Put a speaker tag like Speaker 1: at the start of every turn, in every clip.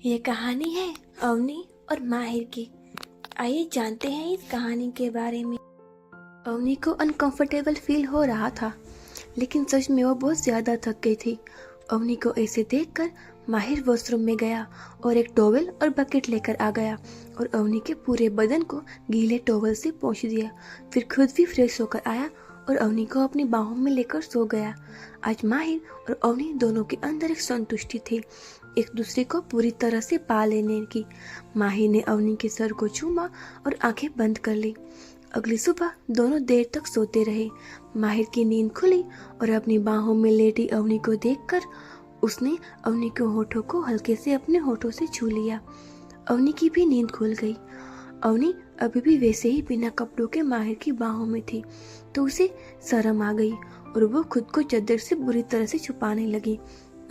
Speaker 1: ये कहानी है अवनी और माहिर की। आइए जानते हैं इस कहानी के बारे में। अवनी को अनकंफर्टेबल फील हो रहा था, लेकिन सच में वो बहुत ज़्यादा थक गई थी। अवनी को ऐसे देखकर माहिर वॉशरूम में गया और एक टॉवल और बकेट लेकर आ गया और अवनी के पूरे बदन को गीले टॉवल से पोंछ दिया। फिर खुद भी फ्रेश होकर आया और अवनी को अपनी बाहों में लेकर सो गया। आज माहिर और अवनी दोनों के अंदर एक संतुष्टि थी, एक दूसरे को पूरी तरह से पा लेने की। माहिर ने अवनी के सर को चूमा और आंखें बंद कर ली। अगली सुबह दोनों देर तक सोते रहे। माहिर की नींद खुली और अपनी बाहों में लेटी अवनी को देखकर उसने अवनी के होठों को हल्के से अपने होठों से छू लिया। अवनी की भी नींद खुल गई। अवनी अभी भी वैसे ही बिना कपड़ों के माहिर की बाहों में थी, तो उसे शर्म आ गई और वो खुद को चादर से बुरी तरह से छुपाने लगी।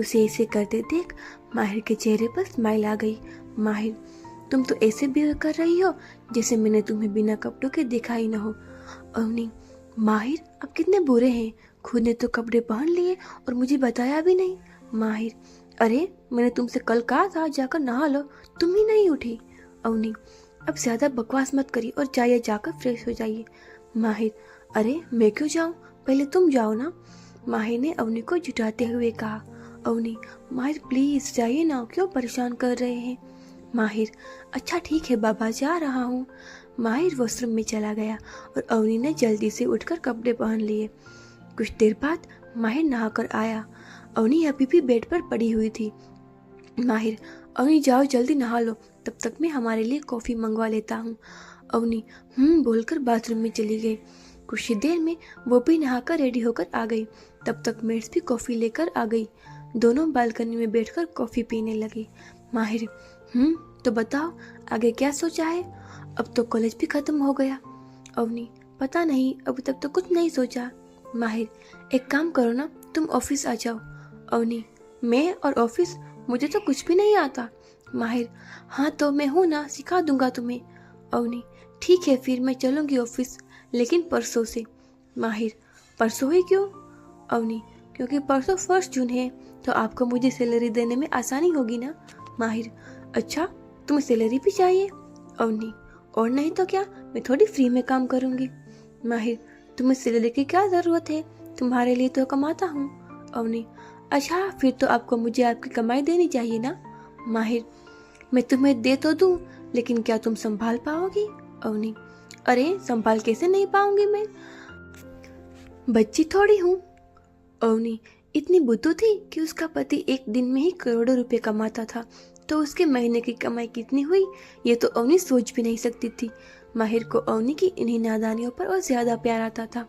Speaker 1: उसे ऐसे करते देख माहिर के चेहरे पर स्माइल आ गई। माहिर, तुम तो ऐसे बिहेव कर रही हो जैसे मैंने तुम्हें बिना कपड़ों के देखा ही न हो। अवनी, माहिर आप कितने बुरे हैं, खुद ने तो कपड़े पहन लिए और मुझे बताया भी नहीं। माहिर, अरे मैंने तुमसे कल कहा था जाकर नहा लो, तुम ही नहीं उठी। अवनी, अब ज्यादा बकवास मत करिए और जाइए जाकर फ्रेश हो जाइए। माहिर, अरे मैं क्यों जाऊं, पहले तुम जाओ ना। माहिर ने अवनी को जुटाते हुए कहा। अवनी, माहिर प्लीज जाइए ना, क्यों परेशान कर रहे हैं। माहिर, अच्छा ठीक है बाबा, जा रहा हूँ। माहिर वॉशरूम में चला गया और अवनी ने जल्दी से उठकर कपड़े पहन लिए। कुछ देर बाद माहिर नहाकर आया। अवनी अभी भी बेड पर पड़ी हुई थी। माहिर, अवनी जाओ जल्दी नहा लो, तब तक मैं हमारे लिए कॉफी मंगवा लेता हूँ। अवनी बोलकर बाथरूम में चली गई। कुछ ही देर में वो भी नहाकर रेडी होकर आ गई। तब तक मेड्स भी कॉफी लेकर आ गई। दोनों बालकनी में बैठकर कॉफी पीने लगी। माहिर, तो बताओ आगे क्या सोचा है, अब तो कॉलेज भी खत्म हो गया। अवनी, पता नहीं, अभी तक तो कुछ नहीं सोचा। माहिर, एक काम करो ना, तुम ऑफिस आ जाओ। अवनी, मैं और ऑफिस, मुझे तो कुछ भी नहीं आता। माहिर, हाँ तो मैं हूँ ना, सिखा दूंगा तुम्हें। अवनी, ठीक है फिर मैं चलूंगी ऑफिस, लेकिन परसों से। माहिर, परसों ही क्यों। अवनी, क्योंकि परसों 1 जून है, तो आपको मुझे सैलरी देने में आसानी होगी ना। माहिर, अच्छा तुम्हें सैलरी भी चाहिए। अवनी, और नहीं तो क्या, मैं थोड़ी फ्री में काम करूंगी। माहिर, तुम्हें सैलरी की क्या जरूरत है, तुम्हारे लिए तो कमाता हूँ। अवनी, अच्छा फिर तो आपको मुझे आपकी कमाई देनी चाहिए ना। माहिर, मैं तुम्हें दे तो दूं, लेकिन क्या तुम संभाल पाओगी। अवनी, अरे संभाल कैसे नहीं पाऊंगी, मैं बच्ची थोड़ी हूँ। अवनी, इतनी बुद्धू थी कि उसका पति एक दिन में ही करोड़ों रुपए कमाता था, तो उसके महीने की कमाई कितनी हुई ये तो अवनी सोच भी नहीं सकती थी। माहिर को अवनी की इन्हीं नादानियों पर और ज्यादा प्यार आता था।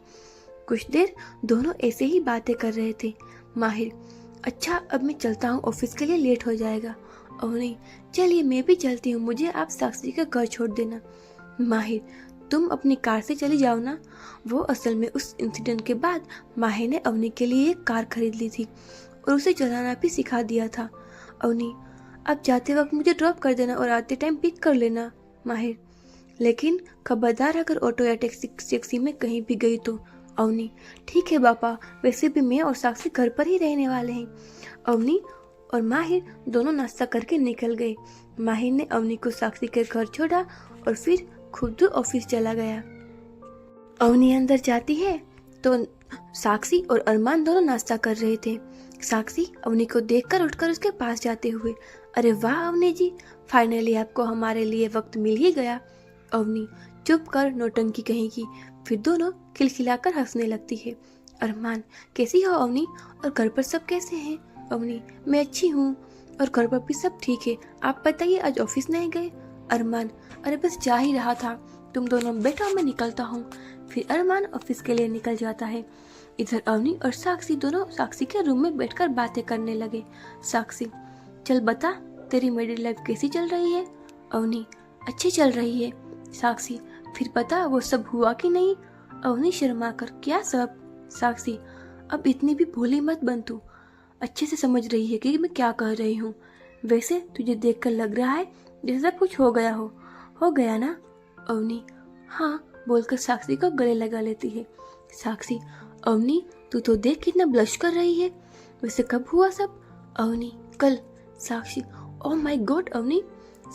Speaker 1: कुछ देर दोनों ऐसे ही बातें कर रहे थे। माहिर, अच्छा अब मैं चलता हूँ, ऑफिस के लिए लेट हो जाएगा। अवनी, चलिए मैं भी चलती हूँ, मुझे आप साक्षी का घर छोड़ देना। माहिर, तुम अपनी कार से चली जाओ ना। वो असल में उस इंसिडेंट के बाद माहिर ने अवनी के लिए एक कार खरीद ली थी और उसे चलाना भी सिखा दिया था। अवनी, अब जाते वक्त मुझे ड्रॉप कर देना और आते टाइम पिक कर लेना। माहिर, लेकिन खबरदार अगर ऑटो या टैक्सी में कहीं भी गई तो। अवनी, ठीक है पापा, वैसे भी मैं और साक्षी घर पर ही रहने वाले हैं। अवनी और माहिर दोनों नाश्ता करके निकल गए। माहिर ने अवनी को साक्षी के घर छोड़ा और फिर खुद ऑफिस चला गया। अवनी अंदर जाती है तो साक्षी और अरमान दोनों नाश्ता कर रहे थे। साक्षी अवनी को देखकर उठकर उसके पास जाते हुए, अरे वाह अवनी जी, फाइनली आपको हमारे लिए वक्त मिल ही गया। अवनी, चुप कर नौटंकी कहेगी। फिर दोनों खिलखिलाकर हंसने लगती है। अरमान, कैसी हो अवनी, और घर पर सब कैसे हैं। अवनी, मैं अच्छी हूँ और घर पर भी सब ठीक है, आप बताइए आज ऑफिस नहीं गए। अरमान, अरे बस जा ही रहा था, तुम दोनों बैठो मैं निकलता हूँ। फिर अरमान ऑफिस के लिए निकल जाता है। इधर अवनी और साक्षी दोनों साक्षी के रूम में बैठकर बातें करने लगे। साक्षी, चल बता तेरी मैरिड लाइफ कैसी चल रही है। अवनी, अच्छी चल रही है। साक्षी, फिर पता वो सब हुआ कि नहीं। अवनी शर्मा कर, क्या सब। साक्षी, अब इतनी भी भोली मत बन, तू अच्छे से समझ रही है कि मैं क्या कह रही हूँ। वैसे तुझे देखकर लग रहा है जैसे सब कुछ हो गया ना। अवनी, हाँ बोलकर साक्षी को गले लगा लेती है। साक्षी, अवनी तू तो देख कितना ब्लश कर रही है, वैसे कब हुआ सब। अवनी, कल। साक्षी, ओह माय गॉड अवनी,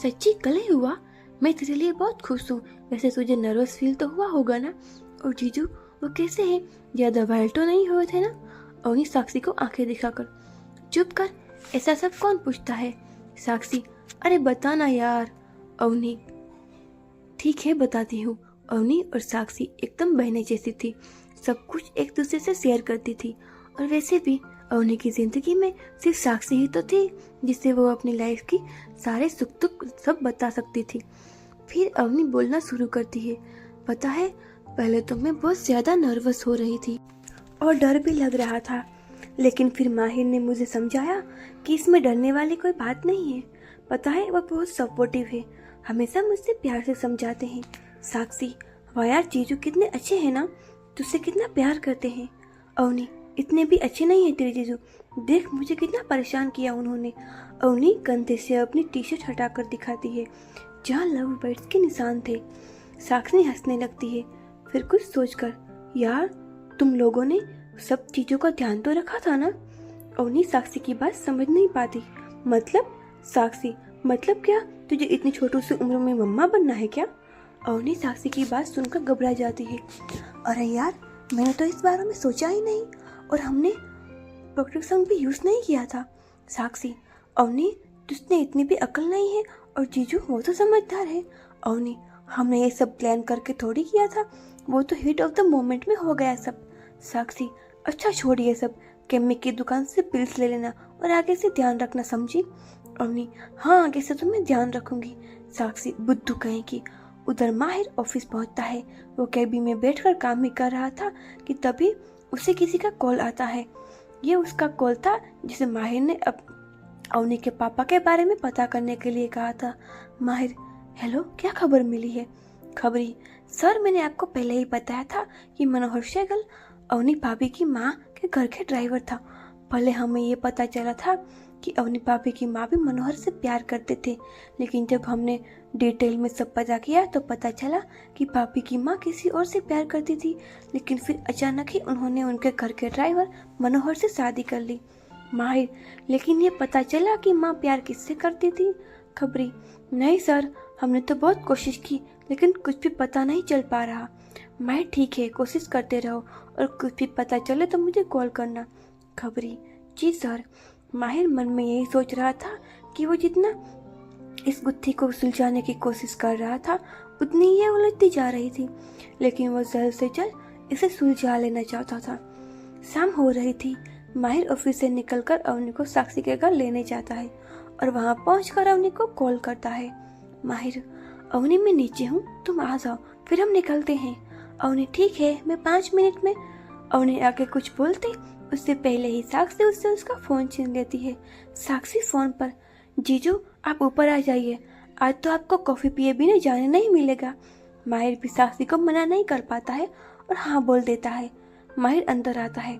Speaker 1: सच्ची कल ही हुआ? मैं तेरे लिए बहुत खुश हूँ। वैसे तुझे नर्वस फील तो हुआ होगा ना? और जीजू वो कैसे हैं? ज्यादा वायरल तो नहीं हुए थे ना? अवनी साक्षी को आंखें दिखाकर, चुप कर, ऐसा सब कौन पूछता है? साक्षी, अरे बताना यार। अवनी, ठीक है बताती हूँ। अवनी और साक्षी एकदम बहनें जैसी थी, सब कुछ एक दूसरे से शेयर करती थी। और वैसे भी अवनी की जिंदगी में सिर्फ साक्षी ही तो थी जिससे वो अपनी लाइफ की सारे सुख दुख सब बता सकती थी। फिर अवनी बोलना शुरू करती है, पता है पहले तो मैं बहुत ज्यादा नर्वस हो रही थी और डर भी लग रहा था, लेकिन फिर माहिर ने मुझे समझाया कि इसमें डरने वाली कोई बात नहीं है। पता है वो बहुत सपोर्टिव है, हमेशा मुझसे प्यार से समझाते हैं। साक्षी, वाह यार जीजू कितने अच्छे हैं ना, तुझसे कितना प्यार करते हैं। अवनी, इतने भी अच्छे नहीं है तेरे जीजू, देख मुझे कितना परेशान किया उन्होंने। अवनी कंधे से अपनी टी शर्ट हटाकर दिखाती है जहाँ लव बर्ड्स के निशान थे। साक्षी हंसने लगती है, फिर कुछ सोचकर, यार तुम लोगों ने सब चीजों का ध्यान तो रखा था ना? अवनी साक्षी की बात समझ नहीं पाती। मतलब? साक्षी, मतलब क्या? तुझे इतनी छोटी सी उम्र में मम्मा बनना है क्या? अवनी साक्षी की बात सुनकर घबरा जाती है। अरे यार, मैंने तो इस बारे में सोचा ही नहीं, और हमने प्रोटेक्शन भी यूज नहीं किया था। साक्षी, अवनी तुझने इतनी भी अकल नहीं है, और जीजू वो तो समझदार है। अवनी, हमने ये सब प्लान करके थोड़ी किया था, वो तो हिट ऑफ द मोमेंट में हो गया सब। साक्षी, अच्छा छोड़िए सब, केमिक की दुकान से पिल्स ले लेना और आगे से ध्यान रखना, समझी? अवनी, हाँ आगे से तो मैं ध्यान रखूंगी। साक्षी, बुद्धू कहेगी। उधर माहिर ऑफिस पहुंचता है। वो कैबिन में बैठकर काम ही कर रहा था कि तभी उसे किसी का कॉल आता है। ये उसका कॉल था जिसे माहिर ने अवनी के पापा के बारे में पता करने के लिए कहा था। माहिर, हेलो, क्या खबर मिली है? खबरी, सर मैंने आपको पहले ही बताया था कि मनोहर सहगल अवनी भाभी की माँ के घर के ड्राइवर था। पहले हमें ये पता चला था कि अवनी भाभी की माँ भी मनोहर से प्यार करते थे, लेकिन जब हमने डिटेल में सब पता किया तो पता चला कि भाभी की माँ किसी और से प्यार करती थी। लेकिन फिर अचानक ही उन्होंने उनके घर के ड्राइवर मनोहर से शादी कर ली। माहिर, लेकिन ये पता चला कि माँ प्यार किससे करती थी? खबरी, नहीं सर, हमने तो बहुत कोशिश की लेकिन कुछ भी पता नहीं चल पा रहा। माहिर, ठीक है, कोशिश करते रहो और कुछ भी पता चले तो मुझे कॉल करना। खबरी, जी सर। माहिर मन में यही सोच रहा था कि वो जितना इस गुत्थी को सुलझाने की कोशिश कर रहा था उतनी ये उलझती जा रही थी, लेकिन वो जल्द से जल्द इसे सुलझा लेना चाहता था। शाम हो रही थी। माहिर ऑफिस से निकलकर अवनी को साक्षी के घर लेने जाता है और वहां पहुंचकर अवनी को कॉल करता है। माहिर, अवनी मैं नीचे हूँ, तुम आ जाओ फिर हम निकलते हैं। अवनी, ठीक है, मैं 5 मिनट में। अवनी आगे कुछ बोलते उससे पहले ही साक्षी उससे उसका फोन छीन लेती है। साक्षी फोन पर, जीजू आप ऊपर आ जाइए, आज तो आपको कॉफी पिए बिना जाने नहीं मिलेगा। माहिर भी साक्षी को मना नहीं कर पाता है और हाँ बोल देता है। माहिर अंदर आता है।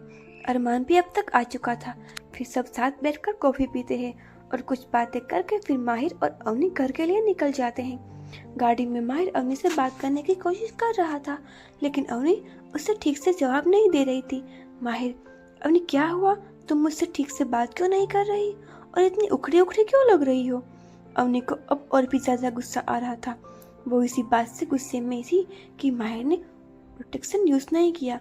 Speaker 1: अरमान भी अब तक आ चुका था। फिर सब साथ बैठकर कॉफी पीते हैं और कुछ बातें करके फिर माहिर और अवनी घर के लिए निकल जाते हैं। गाड़ी में माहिर अवनी से बात करने की कोशिश कर रहा था, लेकिन अवनी उससे ठीक से जवाब नहीं दे रही थी। माहिर, अवनी क्या हुआ, तुम मुझसे ठीक से बात क्यों नहीं कर रही और इतनी उखड़ी उखड़ी क्यों लग रही हो? अवनी को अब और भी ज्यादा गुस्सा आ रहा था। वो इसी बात से गुस्से में थी कि माहिर ने प्रोटेक्शन यूज नहीं किया,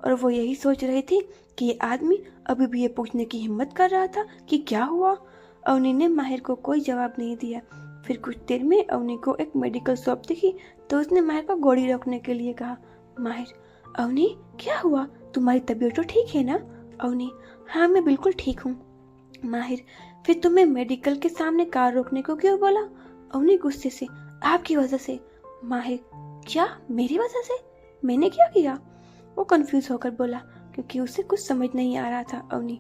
Speaker 1: और वो यही सोच रही थी कि ये आदमी अभी भी ये पूछने की हिम्मत कर रहा था कि क्या हुआ। अवनी ने माहिर को कोई जवाब नहीं दिया। फिर कुछ देर में अवनी को एक मेडिकल शॉप दिखी तो उसने माहिर को गोली रखने के लिए कहा। माहिर, अवनी क्या हुआ, तुम्हारी तबीयत तो ठीक है ना? अवनी, हाँ मैं बिल्कुल ठीक हूँ। माहिर, फिर तुम्हें मेडिकल के सामने कार रोकने को क्यों बोला? अवनी गुस्से से, आपकी वजह से। माहिर, क्या मेरी वजह से? मैंने क्या किया? वो कंफ्यूज होकर बोला क्योंकि उसे कुछ समझ नहीं आ रहा था। अवनी,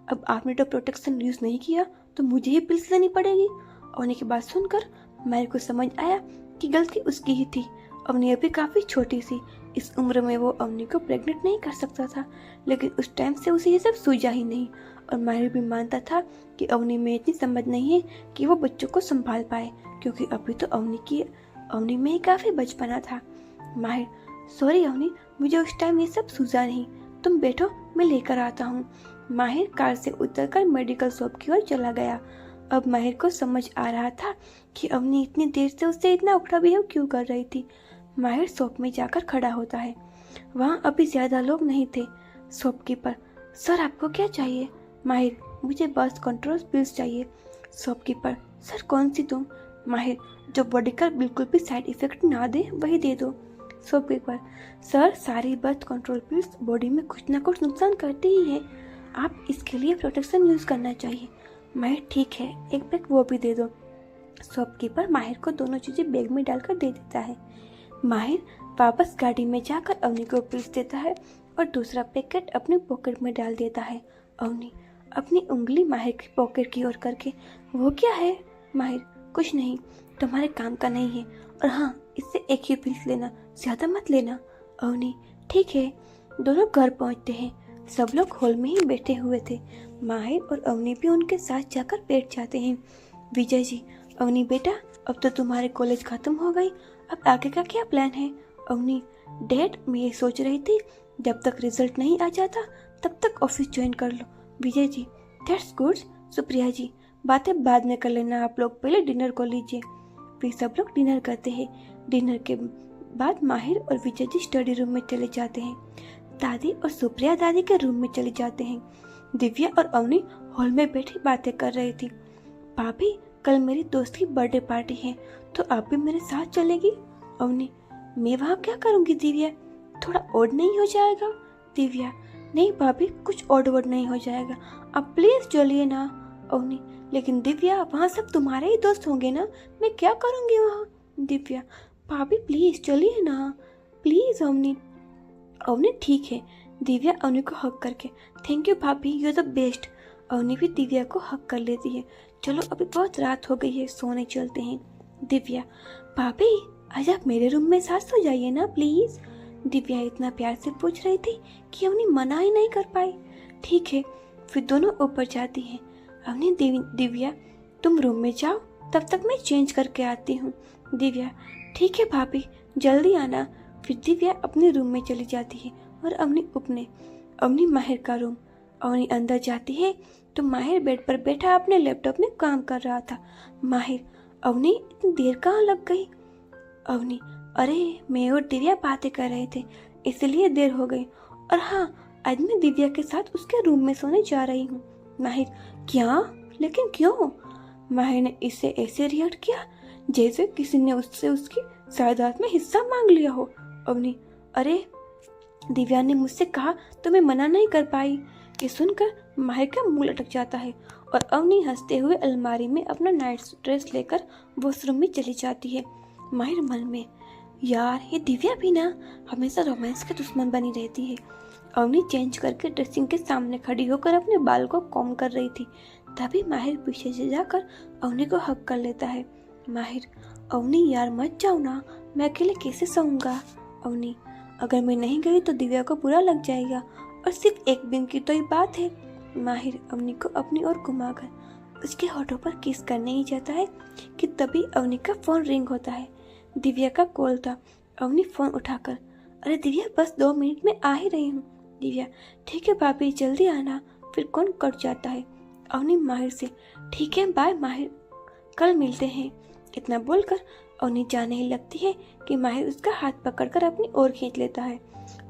Speaker 1: अब आपने तो प्रोटेक्शन यूज नहीं किया तो मुझे ही पिल्स लेनी पड़ेगी। अवनी की बात सुनकर माहिर को समझ आया कि गलती उसकी ही थी। अवनी अभी काफी छोटी सी, इस उम्र में वो अवनी को प्रेग्नेंट नहीं कर सकता था, लेकिन उस टाइम से उसे ये सब सूझा ही नहीं। और माहिर भी मानता था कि अवनी में इतनी समझ नहीं है कि वो बच्चों को संभाल पाए, क्योंकि अभी तो अवनी में ही काफी बचपना था। माहिर, सॉरी अवनी, मुझे उस टाइम ये सब सूझा नहीं, तुम बैठो मैं लेकर आता हूँ। माहिर कार से उतरकर मेडिकल शॉप की ओर चला गया। अब माहिर को समझ आ रहा था कि अवनी इतनी देर से उससे इतना उखड़ा बिहेव क्यों कर रही थी। माहिर शॉप में जाकर खड़ा होता है। वहाँ अभी ज्यादा लोग नहीं थे। शॉपकीपर, सर आपको क्या चाहिए? माहिर, मुझे बर्थ कंट्रोल पिल्स चाहिए। शॉपकीपर, सर कौन सी तुम? माहिर, जो बॉडी का बिल्कुल भी साइड इफेक्ट ना दे वही दे दो। शॉपकीपर, सर सारी बर्थ कंट्रोल पिल्स बॉडी में कुछ ना कुछ नुकसान करती ही है, आप इसके लिए प्रोटेक्शन यूज करना चाहिए। माहिर, ठीक है, एक पैक वो भी दे दो। शॉपकीपर माहिर को दोनों चीजें बैग में डालकर दे देता है। माहिर वापस गाड़ी में जाकर अवनी को पिल्स देता है और दूसरा पैकेट अपनी पॉकेट में डाल देता है। अवनी अपनी उंगली माहिर की पॉकेट की ओर करके, वो क्या है? माहिर, कुछ नहीं, तुम्हारे काम का नहीं है, और हाँ, इससे एक ही पिल्स लेना, ज्यादा मत लेना। अवनी, ठीक है। दोनों घर पहुंचते हैं। सब लोग हॉल में ही बैठे हुए थे। माहिर और अवनी भी उनके साथ जाकर बैठ जाते हैं। विजय जी, अवनी बेटा, अब तो तुम्हारे कॉलेज खत्म हो गई, अब आगे का क्या प्लान है? अवनी, डैड, मैं ये सोच रही थी जब तक रिजल्ट नहीं आ जाता तब तक ऑफिस ज्वाइन कर लो। Vijay ji, that's good. सुप्रिया जी, बातें बाद में कर लेना, आप लोग पहले डिनर को लीजिए। फिर सब लोग डिनर करते हैं। डिनर के बाद माहिर और विजय जी स्टडी रूम में चले जाते हैं। दादी और सुप्रिया दादी के रूम में चले जाते हैं। दिव्या और अवनी हॉल में बैठी बातें कर रही थी। भाभी, कल मेरी दोस्त की बर्थडे पार्टी है, तो आप भी मेरे साथ चलेगी? अवनी, मैं वहाँ क्या करूँगी दिव्या, थोड़ा ऑड नहीं हो जाएगा? दिव्या, नहीं भाभी, कुछ ऑड वर्ड नहीं हो जाएगा, आप प्लीज चलिए ना। अवनी, लेकिन दिव्या, वहाँ सब तुम्हारे ही दोस्त होंगे ना, मैं क्या करूँगी वहाँ? दिव्या, भाभी प्लीज चलिए ना, प्लीज। अवनी, अवनी ठीक है। दिव्या अवनी को हक करके, thank you bhabhi, you are the best. Avni भी दिव्या को हक कर लेती है। चलो अभी बहुत रात हो गई है, सोने चलते हैं। दिव्या, भाभी आज आप मेरे रूम में साथ सो जाइए ना प्लीज। दिव्या इतना प्यार से पूछ रही थी कि अवनी मना ही नहीं कर पाई। ठीक है, फिर दोनों ऊपर जाती हैं। अवनी, दिव्या तुम रूम में जाओ, तब तक मैं चेंज करके आती हूँ। दिव्या, ठीक है भाभी, जल्दी आना। फिर दिव्या अपने रूम में चली जाती है और अवनी माहिर का रूम। अवनी अंदर जाती है तो माहिर बेड पर बैठा अपने लैपटॉप में काम कर रहा था। माहिर, अवनी इतनी देर कहाँ लग गई? अवनी, अरे मैं और दिव्या बातें कर रहे थे, इसलिए देर हो गई, और हाँ, आज मैं दिव्या के साथ उसके रूम में सोने जा रही हूँ। माहिर, क्या? लेकिन क्यों? माहिर ने इससे ऐसे रिएक्ट किया जैसे किसी ने उससे उसकी जायदाद में हिस्सा मांग लिया हो। अवनी, अरे दिव्या ने मुझसे कहा तो मैं मना नहीं कर पाई। ये सुनकर माहिर का मुंह लटक जाता है और अवनी हंसते हुए अलमारी में अपना नाइट ड्रेस लेकर वॉशरूम में चली जाती है। माहिर मन में, यार ये दिव्या भी ना हमेशा रोमांस के दुश्मन बनी रहती है। अवनी चेंज करके ड्रेसिंग के सामने खड़ी होकर अपने बाल को कॉम्ब कर रही थी। तभी माहिर पीछे से जाकर अवनी को हक कर लेता है। माहिर, अवनी यार मत जाओ ना, मैं अकेले कैसे सोऊंगा? अवनी, अगर मैं नहीं गई तो दिव्या को बुरा लग जाएगा, और सिर्फ एक दिन की तो ही बात है। माहिर अवनी को अपनी ओर घुमाकर उसके होठों पर किस करने ही जाता है कि तभी अवनी का फोन रिंग होता है। दिव्या का कॉल था। अवनी फोन उठाकर, अरे दिव्या, बस 2 मिनट में आ ही रही हूँ। दिव्या, ठीक है भाभी, जल्दी आना। फिर कौन कट जाता है। अवनी माहिर से, ठीक है बाय माहिर, कल मिलते हैं। इतना बोलकर अवनी जाने ही लगती है कि माहिर उसका हाथ पकड़कर अपनी ओर खींच लेता है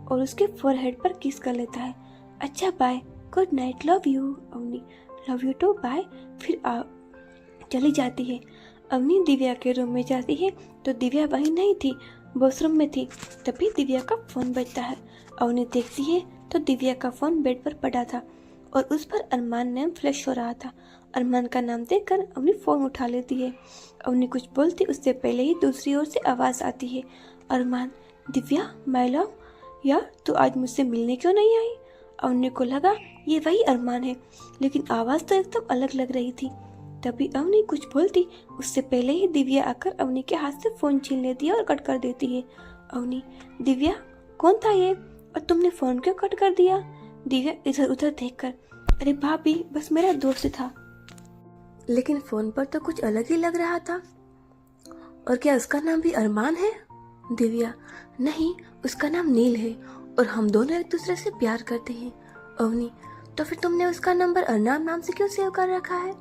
Speaker 1: और उसके फोरहेड पर किस कर लेता है। अच्छा bye, good night, love you. Avni, love you too, bye. फिर चली जाती है। अवनी दिव्या के रूम में जाती है तो दिव्या वहीं नहीं थी, वॉशरूम में थी। तभी दिव्या का फोन बजता है। अवनी देखती है तो दिव्या का फोन बेड पर पड़ा था और उस पर अरमान नाम फ्लैश हो रहा था। अरमान का नाम देखकर अवनी फोन उठा लेती है। अवनी कुछ बोलती उससे पहले ही दूसरी ओर से आवाज आती है, अरमान, दिव्या, माय लव, यार तू आज मुझसे मिलने क्यों नहीं आई? अवनी को लगा ये वही अरमान है, लेकिन आवाज तो एकदम अलग लग रही थी। तभी अवनी कुछ बोलती उससे पहले ही दिव्या आकर अवनी के हाथ से फोन छीन लेती है और कट कर देती है। अवनी, दिव्या कौन था ये, और तुमने फोन क्यों कट कर दिया? दिव्या इधर उधर देखकर, अरे भाभी बस मेरा दोस्त था। लेकिन फोन पर तो कुछ अलग ही लग रहा था। और क्या उसका नाम भी अरमान है? दिव्या, नहीं, उसका नाम नील है और हम दोनों एक दूसरे से प्यार करते हैं। अवनी, तो फिर तुमने उसका नंबर अरनाम नाम से क्यों सेव कर रखा है?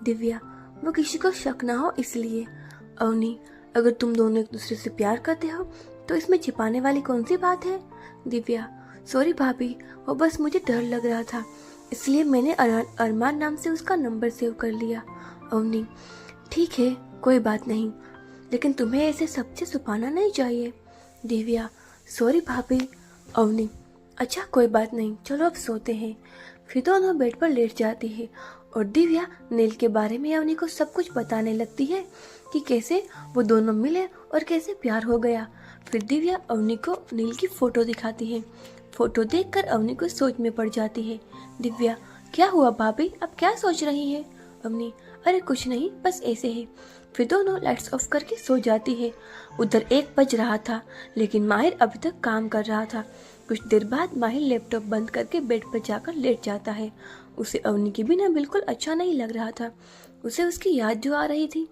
Speaker 1: दिव्या, वो किसी को शक ना हो इसलिए। अवनी, अगर तुम दोनों एक दूसरे से प्यार करते हो तो इसमें छिपाने वाली कौन सी बात है? दिव्या, सॉरी भाभी, वो बस मुझे डर लग रहा था इसलिए मैंने अरमान नाम से उसका नंबर सेव कर लिया। अवनी, ठीक है, कोई बात नहीं, लेकिन तुम्हें ऐसे सबसे छुपाना नहीं चाहिए। दिव्या, सॉरी भाभी। अवनी, अच्छा कोई बात नहीं, चलो अब सोते हैं। फिर दोनों बेड पर लेट जाती है और दिव्या नील के बारे में अवनी को सब कुछ बताने लगती है कि कैसे वो दोनों मिले और कैसे प्यार हो गया। फिर दिव्या अवनी को नील की फोटो दिखाती है। फोटो देखकर अवनी को सोच में पड़ जाती है। दिव्या, क्या हुआ भाभी, अब क्या सोच रही है? अवनी, अरे कुछ नहीं, बस ऐसे ही। फिर दोनों लाइट्स ऑफ करके सो जाती है। उधर 1 बज रहा था लेकिन माहिर अभी तक काम कर रहा था। कुछ देर बाद माहिर लैपटॉप बंद करके बेड पर जाकर लेट जाता है। उसे अवनी के बिना बिल्कुल अच्छा नहीं लग रहा था। उसे उसकी याद जो आ रही थी।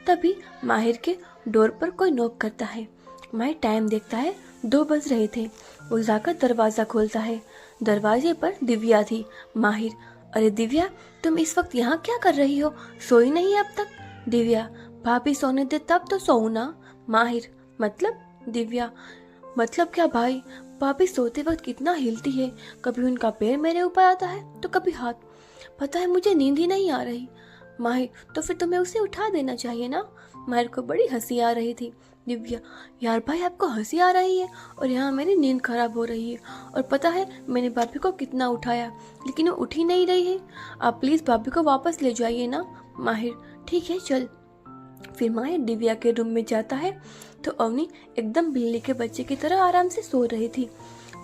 Speaker 1: तभी माहिर के डोर पर कोई नॉक करता है। माहिर टाइम देखता है, 2 बज रहे थे। वो जाकर दरवाजा खोलता है। दरवाजे पर दिव्या थी। माहिर, अरे दिव्या, तुम इस वक्त यहाँ क्या कर रही हो? सोई नहीं अब तक? दिव्या, भाभी सोने दे तब तो सोऊं ना। माहिर, मतलब? दिव्या, मतलब क्या भाई, भाभी सोते वक्त कितना हिलती है, कभी उनका पैर मेरे ऊपर आता है तो कभी हाथ। पता है मुझे नींद ही नहीं आ रही। माहिर, तो फिर तुम्हें उसे उठा देना चाहिए ना। माहिर को बड़ी हंसी आ रही थी। दिव्या, यार भाई, आपको हंसी आ रही है और यहाँ मेरी नींद खराब हो रही है। और पता है मैंने भाभी को कितना उठाया लेकिन वो उठ ही नहीं रही है। आप प्लीज भाभी को वापस ले जाइए ना। माहिर, ठीक है चल। फिर माहिर दिव्या के रूम में जाता है तो अवनी एकदम बिल्ली के बच्चे की तरह आराम से सो रही थी।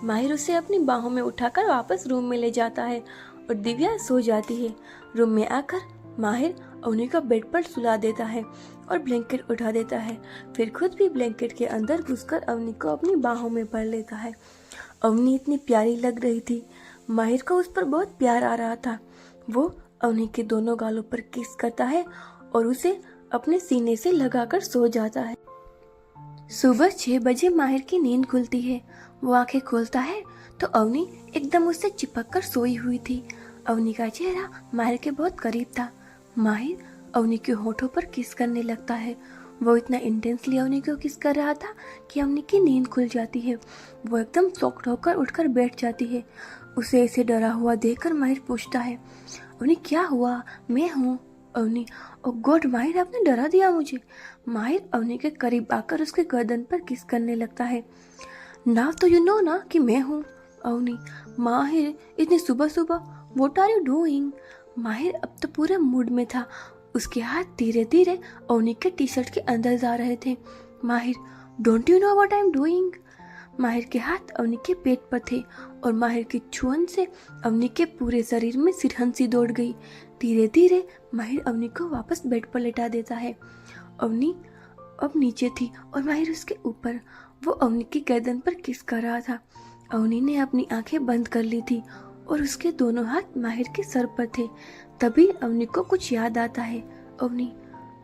Speaker 1: माहिर उसे अपनी बाहों में उठाकर वापस रूम में ले जाता है और दिव्या सो जाती है। रूम में आकर माहिर अवनी को बेड पर सुला देता है और ब्लैंकेट उठा देता है। फिर खुद भी ब्लैंकेट के अंदर घुसकर अवनी को अपनी बाहों में भर लेता है। अवनी इतनी प्यारी लग रही थी। माहिर को उस पर बहुत प्यार आ रहा था। वो अवनी के दोनों गालों पर किस करता है और उसे अपने सीने से लगाकर सो जाता है। सुबह 6 बजे माहिर की नींद खुलती है। वो आंखें खोलता है तो अवनी एकदम उससे चिपक कर सोई हुई थी। अवनी का चेहरा माहिर के बहुत करीब था। माहिर अवनी के होठों पर किस करने लगता है। वो इतना इंटेंसली अवनी को किस कर रहा था कि अवनी की नींद खुल जाती है। वो एकदम शॉक्ड होकर उठकर बैठ जाती है। उसे ऐसे डरा हुआ देखकर माहिर पूछता है, अवनी क्या हुआ? मैं हूँ। अवनी, ओ गॉड माहिर, आपने डरा दिया मुझे। माहिर अवनी के करीब आकर उसके गर्दन पर किस करने लगता है। नाउ तो यू नो ना कि मैं हूँ। अवनी, माहिर इतनी सुबह सुबह, व्हाट आर यू डूइंग? माहिर अब तो पूरे मूड में था। उसके हाथ धीरे धीरे अवनी के टी शर्ट के अंदर जा रहे थे। माहिर, don't you know what I am doing? माहिर के हाथ अवनी के पेट पर थे और माहिर की छुअन से अवनी के पूरे शरीर में सिरहंसी दौड़ गई। धीरे धीरे माहिर अवनी को वापस बेड पर लेटा देता है। अवनी अब नीचे थी और माहिर उसके ऊपर। वो अवनी की गर्दन पर किस कर रहा था। अवनी ने अपनी आंखें बंद कर ली थी और उसके दोनों हाथ माहिर के सर पर थे। तभी अवनी को कुछ याद आता है। अवनी,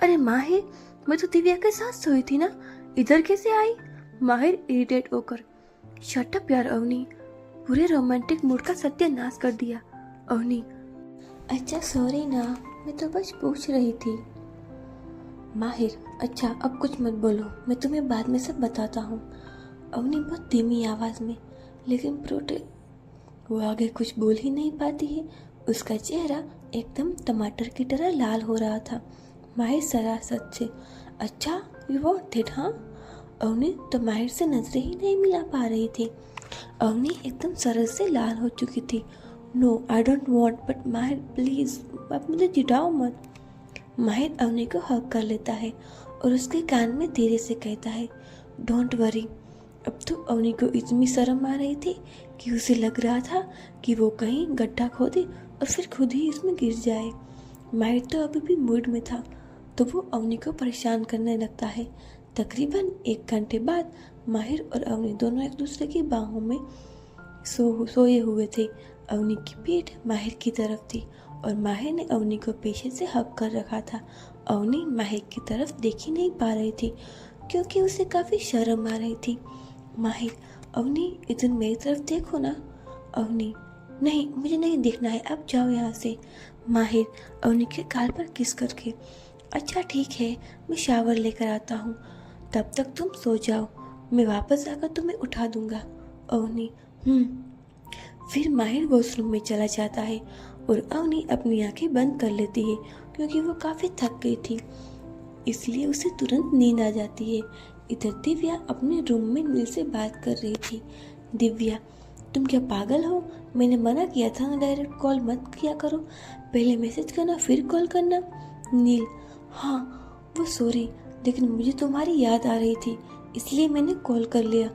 Speaker 1: अरे माहिर, मैं तो दिव्या के साथ सोई थी ना, इधर कैसे आई? माहिर इरिटेट होकर, शट अप यार अवनी, पूरे रोमांटिक मूड का सत्यानाश कर दिया। अवनी, अच्छा सॉरी ना, मैं तो बस पूछ रही थी। माहिर, अच्छा अब कुछ मत बोलो, मैं तुम्हें बाद में सब बताता हूँ। अवनी बहुत धीमी आवाज में, लेकिन वो आगे कुछ बोल ही नहीं पाती है। उसका चेहरा एकदम टमाटर की तरह लाल हो रहा था। माहिर सरासत से, अच्छा यू वांट इट? हाँ। अवनी तो माहिर से नजरें ही नहीं मिला पा रही थी। अवनी एकदम सरस से लाल हो चुकी थी। No I don't want, but Mahir please, आप मुझे चिढ़ाओ मत। माहिर अवनी को हग कर लेता है और उसके कान में धीरे से कहता है, डोंट वरी। अब तो अवनी को इतनी शर्म आ रही थी कि उसे लग रहा था कि वो कहीं गड्ढा खोदे और फिर खुद ही इसमें गिर जाए। माहिर तो अभी भी मूड में था तो वो अवनी को परेशान करने लगता है। तकरीबन 1 घंटे बाद माहिर और अवनी दोनों एक दूसरे की बाहों में सोए हुए थे। अवनी की पीठ माहिर की तरफ थी और माहिर ने अवनी को पीछे से हक कर रखा था। अवनी माहिर की तरफ देख ही नहीं पा रही थी क्योंकि उसे काफ़ी शर्म आ रही थी। माहिर, अवनी इधर मेरी तरफ देखो ना। अवनी, नहीं मुझे नहीं देखना है, आप जाओ यहाँ से। माहिर अवनी के गाल पर किस करके, अच्छा ठीक है, मैं शावर लेकर आता हूँ, तब तक तुम सो जाओ, मैं वापस आकर तुम्हें उठा दूंगा। अवनी फिर माहिर वॉशरूम में चला जाता है और अवनी अपनी आंखें बंद कर लेती है क्योंकि वो काफ़ी थक गई थी, इसलिए उसे तुरंत नींद आ जाती है। इधर दिव्या अपने रूम में नील से बात कर रही थी। दिव्या, तुम क्या पागल हो? मैंने मना किया था ना, डायरेक्ट कॉल मत किया करो, पहले मैसेज करना फिर कॉल करना। नील, हाँ वो सॉरी, लेकिन मुझे तुम्हारी याद आ रही थी इसलिए मैंने कॉल कर लिया।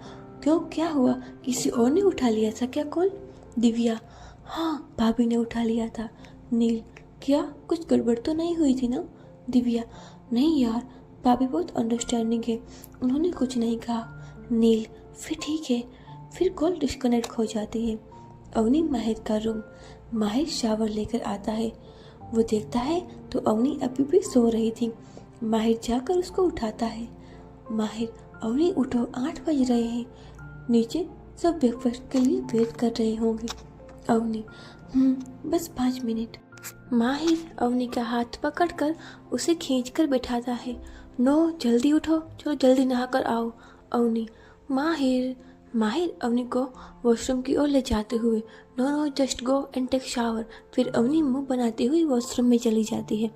Speaker 1: क्यों, क्या हुआ? किसी और ने उठा लिया था क्या कॉल? दिव्या, हाँ भाभी ने उठा लिया था। नील, क्या कुछ गड़बड़ तो नहीं हुई थी ना? दिव्या, नहीं यार, भाभी बहुत अंडरस्टैंडिंग है, उन्होंने कुछ नहीं कहा। नील, फिर ठीक है। फिर कॉल डिस्कनेक्ट हो जाती है। अवनी माहिर का रूम। माहिर शावर लेकर आता है। वो देखता है तो अवनी अभी भी सो रही थी। माहिर जाकर उसको उठाता है। माहिर, अवनी उठो, 8 बज रहे हैं, नीचे सब ब्रेकफास्ट के लिए वेट कर रहे होंगे। अवनी, बस 5 मिनट। माहिर अवनी का हाथ पकड़कर उसे खींचकर बिठाता है। नो, जल्दी उठो, चलो जल्दी नहाकर आओ। अवनी, माहिर अवनी को वॉशरूम की ओर ले जाते हुए, no just go and take shower. फिर अवनी मुंह बनाते हुए वॉशरूम में चली जाती है।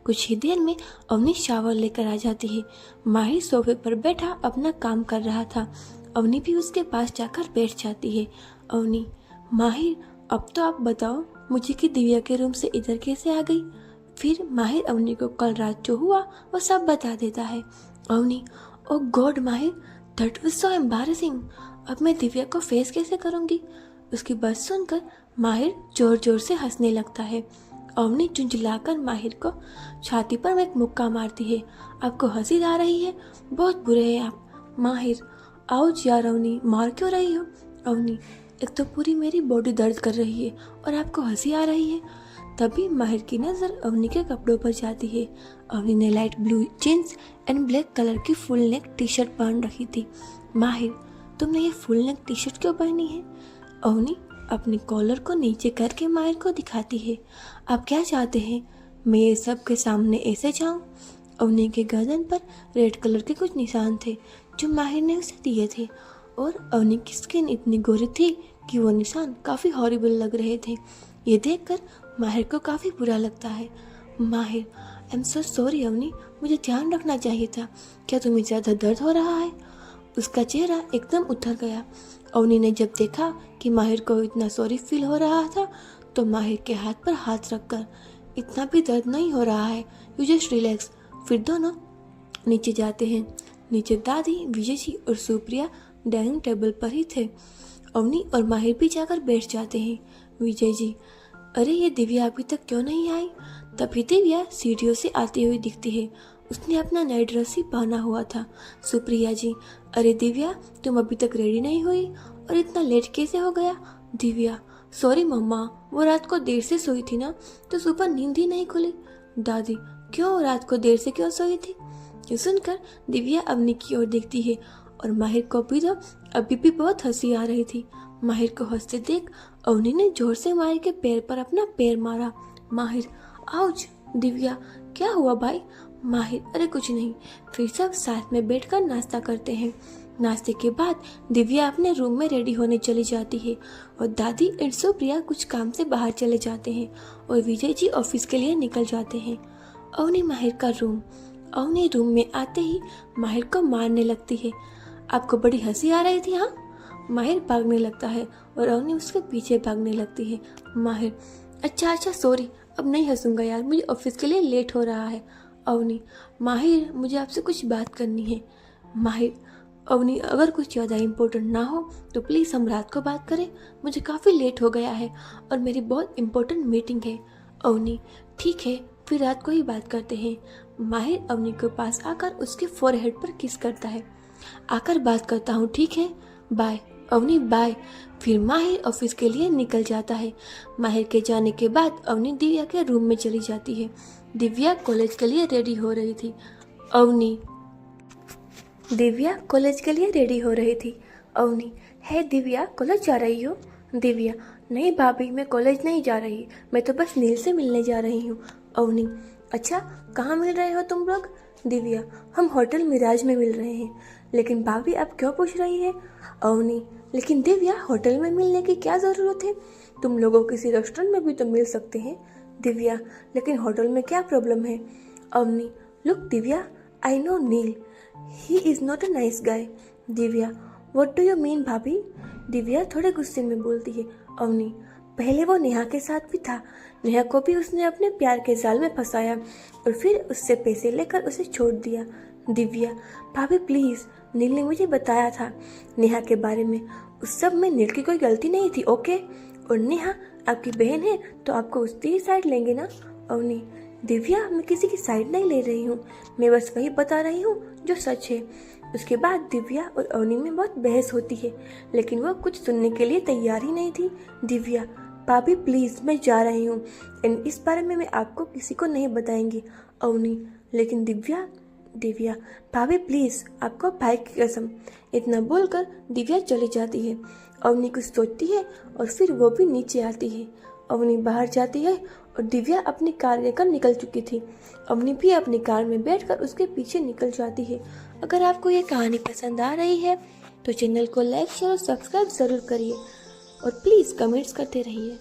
Speaker 1: कुछ ही देर में अवनी शावर लेकर आ जाती है। माहिर सोफे पर बैठा अपना काम कर रहा था। अवनी भी उसके पास जाकर बैठ जाती है। अवनी, माहिर अब तो आप बताओ मुझे कि दिव्या के रूम से इधर कैसे आ गई? फिर माहिर अवनी को कल रात जो हुआ वो सब बता देता है। अवनी, ओ गॉड माहिर, दैट वाज सो एम्बैरेसिंग, अब मैं दिव्या को फेस कैसे करूंगी? उसकी बात सुनकर माहिर जोर जोर से हंसने लगता है। अवनी झुंझलाकर माहिर को छाती पर एक मुक्का मारती है। आपको हंसी आ रही है? बहुत बुरे हैं आप। माहिर, आउच यार अवनी, मार क्यों रही हो? अवनी, एक तो पूरी मेरी बॉडी दर्द कर रही है और आपको हंसी आ रही है। तभी माहिर की नज़र अवनी के कपड़ों पर जाती है। अवनी ने light blue jeans and black colour की फुल नेक टी शर्ट पहन रखी थी। माहिर, तुमने ये फुल नेक टी शर्ट क्यों पहनी है? अवनी अपनी कॉलर को नीचे करके माहिर को दिखाती है। आप क्या चाहते हैं, मैं ये सब के सामने ऐसे जाऊं? अवनी के गर्दन पर रेड कलर के कुछ निशान थे जो माहिर ने उसे दिए थे और अवनी की स्किन इतनी गोरी थी कि वो निशान काफ़ी हॉरिबल लग रहे थे। ये देखकर माहिर को काफ़ी बुरा लगता है। Mahir, I am so sorry Avni, मुझे ध्यान रखना चाहिए था। क्या तुम्हें ज़्यादा दर्द हो रहा है? उसका चेहरा एकदम उतर गया। अवनी ने जब देखा कि माहिर को इतना सॉरी फील हो रहा था तो माहिर के हाथ पर हाथ रखकर, इतना भी दर्द नहीं हो रहा है, यू जस्ट रिलैक्स। फिर दोनों नीचे जाते हैं। नीचे दादी, विजय जी और सुप्रिया डाइनिंग टेबल पर ही थे। अवनी और माहिर भी जाकर बैठ जाते हैं। विजय जी, अरे ये दिव्या अभी तक क्यों नहीं आई? तभी दिव्या सीढ़ियों से आती हुई दिखती है। उसने अपना नाइट ड्रेस ही पहना हुआ था। सुप्रिया जी, अरे दिव्या, तुम अभी तक रेडी नहीं हुई और इतना लेट कैसे हो गया? दिव्या, सॉरी मम्मा, वो रात को देर से सोई थी ना तो सुबह नींद ही नहीं खुली। दादी, क्यों, रात को देर से क्यों सोई थी? ये सुनकर दिव्या अवनी की ओर देखती है और माहिर को भी तो अभी भी बहुत हंसी आ रही थी। माहिर को हंसते देख अवनी ने जोर से माहिर के पैर पर अपना पैर मारा। माहिर, आउच। दिव्या, क्या हुआ भाई? माहिर, अरे कुछ नहीं। फिर सब साथ में बैठकर नाश्ता करते हैं। नाश्ते के बाद दिव्या अपने रूम में रेडी होने चली जाती है और दादी और सुप्रिया कुछ काम से बाहर चले जाते हैं और विजय जी ऑफिस के लिए निकल जाते हैं। अवनी माहिर का रूम। अवनी रूम में आते ही माहिर को मारने लगती है। आपको बड़ी हंसी आ रही थी? हाँ। माहिर भागने लगता है और अवनी उसके पीछे भागने लगती है। माहिर, अच्छा सॉरी, अब नहीं हंसूंगा यार, मुझे ऑफिस के लिए लेट हो रहा है। अवनी, माहिर मुझे आपसे कुछ बात करनी है। माहिर, अवनी अगर कुछ ज़्यादा इम्पोर्टेंट ना हो तो प्लीज़ हम रात को बात करें, मुझे काफ़ी लेट हो गया है और मेरी बहुत इम्पोर्टेंट मीटिंग है। अवनी, ठीक है, फिर रात को ही बात करते हैं। माहिर अवनी के पास आकर उसके फोरहेड पर किस करता है। आकर बात करता हूँ, ठीक है, बाय। अवनी, बाय। फिर माहिर ऑफिस के लिए निकल जाता है। माहिर के जाने के बाद अवनी दिव्या के रूम में चली जाती है। दिव्या कॉलेज के लिए रेडी हो रही थी। अवनी, दिव्या कॉलेज के लिए रेडी हो रही थी। अवनी, है दिव्या, कॉलेज जा रही हो? दिव्या, नहीं भाभी, मैं कॉलेज नहीं जा रही, मैं तो बस नील से मिलने जा रही हूँ। अवनी, अच्छा कहाँ मिल रहे हो तुम लोग? दिव्या, हम होटल मिराज में मिल रहे हैं। लेकिन भाभी आप क्यों पूछ रही है? अवनी, लेकिन दिव्या होटल में मिलने की क्या ज़रूरत है? तुम लोगों किसी रेस्टोरेंट में भी तो मिल सकते हैं। दिव्या, लेकिन होटल में क्या प्रॉब्लम है? Avni, look Divya, I know Neil, he is not a nice guy. Divya, what do you mean bhabhi? Divya थोड़े गुस्से में बोलती है। अवनी, पहले वो नेहा के साथ भी था। नेहा को भी उसने अपने प्यार के जाल में फंसाया और फिर उससे पैसे लेकर उसे छोड़ दिया। दिव्या, भाभी प्लीज़, नील ने मुझे बताया था नेहा के बारे में। उस सब में नील की कोई गलती नहीं थी, ओके? और नेहा आपकी बहन है तो आपको उसकी ही साइड लेंगे ना? अवनी, दिव्या, मैं किसी की साइड नहीं ले रही हूँ, मैं बस वही बता रही हूँ जो सच है। उसके बाद दिव्या और अवनी में बहुत बहस होती है, लेकिन वो कुछ सुनने के लिए तैयार ही नहीं थी। दिव्या, भाभी प्लीज़, मैं जा रही हूँ एंड इस बारे में मैं आपको किसी को नहीं बताएंगी। अवनी, लेकिन दिव्या, भाभी प्लीज़, आपको भाई की कसम। इतना बोलकर दिव्या चली जाती है। अवनी कुछ सोचती है और फिर वो भी नीचे आती है। अवनी बाहर जाती है और दिव्या अपनी कार लेकर निकल चुकी थी। अवनी भी अपनी कार में बैठकर उसके पीछे निकल जाती है। अगर आपको ये कहानी पसंद आ रही है तो चैनल को लाइक शेयर और सब्सक्राइब ज़रूर करिए और प्लीज़ कमेंट्स करते रहिए।